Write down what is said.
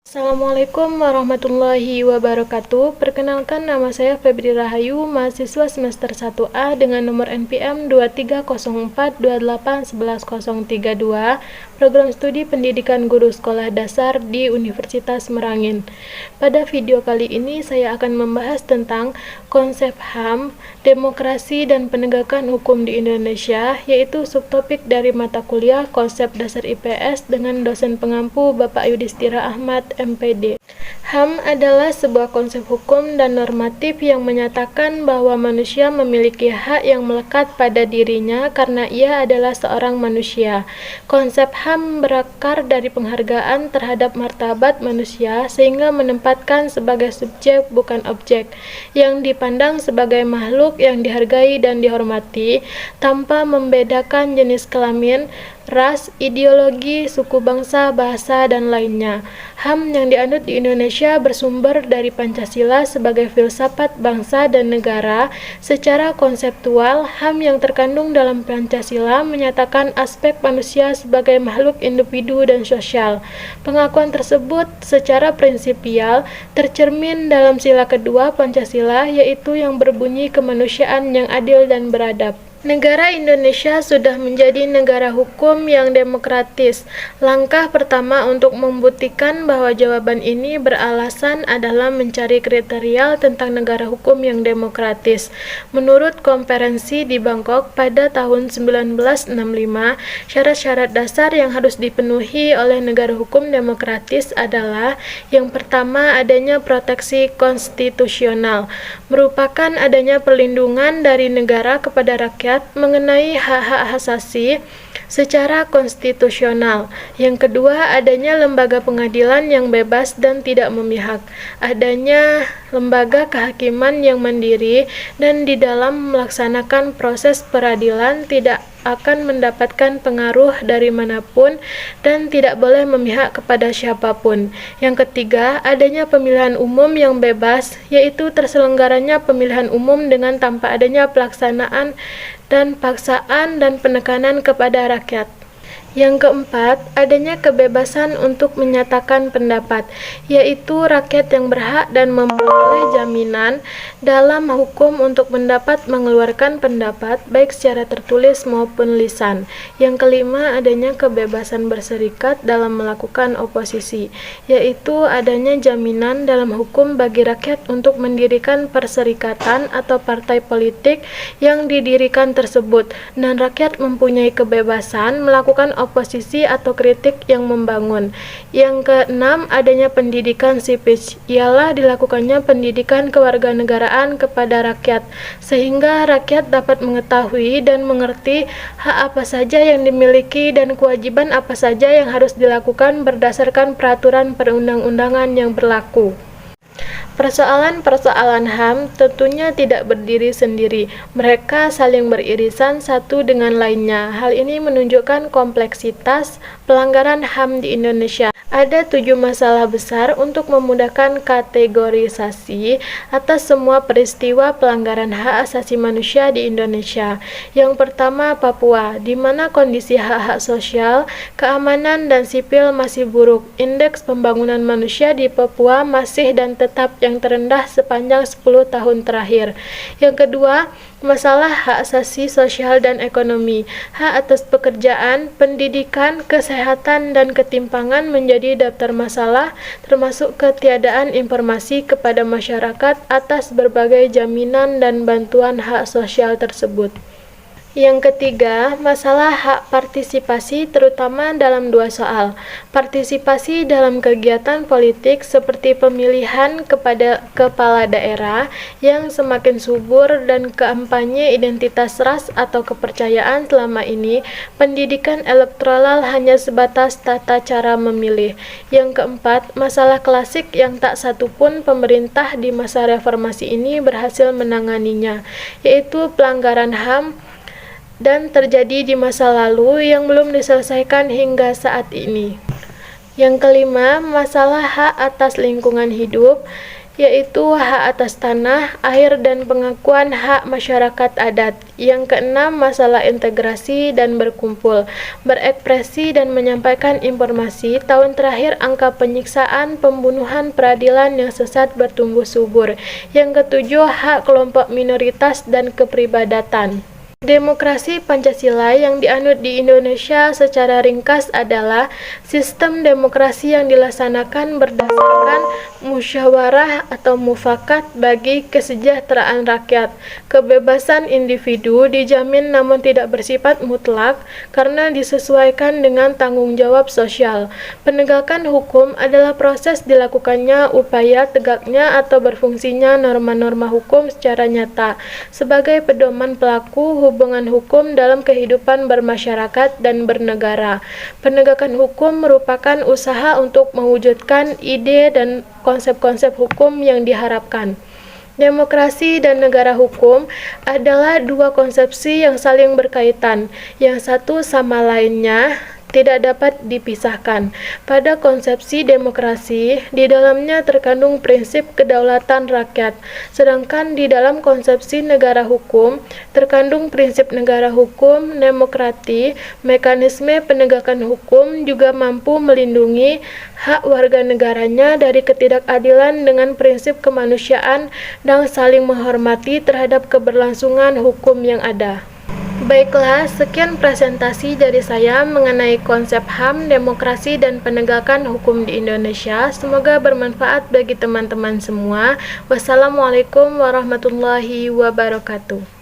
Assalamualaikum warahmatullahi wabarakatuh. Perkenalkan, nama saya Febri Rahayu, mahasiswa semester 1A dengan nomor NPM 2304281132, program studi pendidikan guru sekolah dasar di Universitas Merangin. Pada video kali ini saya akan membahas tentang konsep HAM, demokrasi dan penegakan hukum di Indonesia, yaitu subtopik dari mata kuliah Konsep Dasar IPS dengan dosen pengampu Bapak Yudhistira Ahmad, MPD. HAM adalah sebuah konsep hukum dan normatif yang menyatakan bahwa manusia memiliki hak yang melekat pada dirinya karena ia adalah seorang manusia. Konsep HAM berakar dari penghargaan terhadap martabat manusia sehingga menempatkan sebagai subjek bukan objek, yang dipandang sebagai makhluk yang dihargai dan dihormati tanpa membedakan jenis kelamin, ras, ideologi, suku bangsa, bahasa, dan lainnya. HAM yang dianut di Indonesia bersumber dari Pancasila sebagai filsafat bangsa dan negara. Secara konseptual, HAM yang terkandung dalam Pancasila menyatakan aspek manusia sebagai makhluk individu dan sosial. Pengakuan tersebut secara prinsipial tercermin dalam sila kedua Pancasila, yaitu yang berbunyi kemanusiaan yang adil dan beradab. Negara Indonesia sudah menjadi negara hukum yang demokratis. Langkah pertama untuk membuktikan bahwa jawaban ini beralasan adalah mencari kriteria tentang negara hukum yang demokratis. Menurut konferensi di Bangkok pada tahun 1965, syarat-syarat dasar yang harus dipenuhi oleh negara hukum demokratis adalah: yang pertama, adanya proteksi konstitusional, merupakan adanya perlindungan dari negara kepada rakyat mengenai hak-hak asasi secara konstitusional. Yang kedua, adanya lembaga pengadilan yang bebas dan tidak memihak, adanya lembaga kehakiman yang mandiri dan di dalam melaksanakan proses peradilan tidak akan mendapatkan pengaruh dari manapun dan tidak boleh memihak kepada siapapun. Yang ketiga, adanya pemilihan umum yang bebas, yaitu terselenggaranya pemilihan umum dengan tanpa adanya pelaksanaan dan paksaan dan penekanan kepada rakyat. Yang keempat, adanya kebebasan untuk menyatakan pendapat, yaitu rakyat yang berhak dan memperoleh jaminan dalam hukum untuk mendapat mengeluarkan pendapat, baik secara tertulis maupun lisan. Yang kelima, adanya kebebasan berserikat dalam melakukan oposisi, yaitu adanya jaminan dalam hukum bagi rakyat untuk mendirikan perserikatan atau partai politik yang didirikan tersebut, dan rakyat mempunyai kebebasan melakukan oposisi atau kritik yang membangun. Yang keenam, adanya pendidikan civics, ialah dilakukannya pendidikan kewarganegaraan kepada rakyat, sehingga rakyat dapat mengetahui dan mengerti hak apa saja yang dimiliki dan kewajiban apa saja yang harus dilakukan berdasarkan peraturan perundang-undangan yang berlaku. Persoalan-persoalan HAM tentunya tidak berdiri sendiri, mereka saling beririsan satu dengan lainnya. Hal ini menunjukkan kompleksitas pelanggaran HAM di Indonesia. Ada 7 masalah besar untuk memudahkan kategorisasi atas semua peristiwa pelanggaran hak asasi manusia di Indonesia. Yang pertama, Papua, di mana kondisi hak-hak sosial, keamanan, dan sipil masih buruk. Indeks pembangunan manusia di Papua masih dan tetap yang terendah sepanjang 10 tahun terakhir. Yang kedua, masalah hak asasi sosial dan ekonomi. Hak atas pekerjaan, pendidikan, kesehatan, dan ketimpangan menjadi daftar masalah, termasuk ketiadaan informasi kepada masyarakat atas berbagai jaminan dan bantuan hak sosial tersebut. Yang ketiga, masalah hak partisipasi terutama dalam 2 soal. Partisipasi dalam kegiatan politik seperti pemilihan kepada kepala daerah yang semakin subur dan kampanye identitas ras atau kepercayaan selama ini. Pendidikan elektoral hanya sebatas tata cara memilih. Yang keempat, masalah klasik yang tak satupun pemerintah di masa reformasi ini berhasil menanganinya, yaitu pelanggaran HAM dan terjadi di masa lalu yang belum diselesaikan hingga saat ini. Yang kelima, masalah hak atas lingkungan hidup yaitu hak atas tanah, air, dan pengakuan hak masyarakat adat. Yang keenam, masalah integrasi dan berkumpul, berekspresi dan menyampaikan informasi. Tahun terakhir, angka penyiksaan, pembunuhan, peradilan yang sesat bertumbuh subur. Yang ketujuh, hak kelompok minoritas dan kepribadatan. Demokrasi Pancasila yang dianut di Indonesia secara ringkas adalah sistem demokrasi yang dilaksanakan berdasarkan musyawarah atau mufakat bagi kesejahteraan rakyat. Kebebasan individu dijamin namun tidak bersifat mutlak karena disesuaikan dengan tanggung jawab sosial. Penegakan hukum adalah proses dilakukannya upaya tegaknya atau berfungsinya norma-norma hukum secara nyata sebagai pedoman pelaku hubungan hukum dalam kehidupan bermasyarakat dan bernegara. Penegakan hukum merupakan usaha untuk mewujudkan ide dan konsep-konsep hukum yang diharapkan. Demokrasi dan negara hukum adalah dua konsepsi yang saling berkaitan, yang satu sama lainnya tidak dapat dipisahkan. Pada konsepsi demokrasi, di dalamnya terkandung prinsip kedaulatan rakyat, sedangkan di dalam konsepsi negara hukum terkandung prinsip negara hukum demokrati. Mekanisme penegakan hukum juga mampu melindungi hak warga negaranya dari ketidakadilan dengan prinsip kemanusiaan dan saling menghormati terhadap keberlangsungan hukum yang ada. Baiklah, sekian presentasi dari saya mengenai konsep HAM, demokrasi, dan penegakan hukum di Indonesia. Semoga bermanfaat bagi teman-teman semua. Wassalamualaikum warahmatullahi wabarakatuh.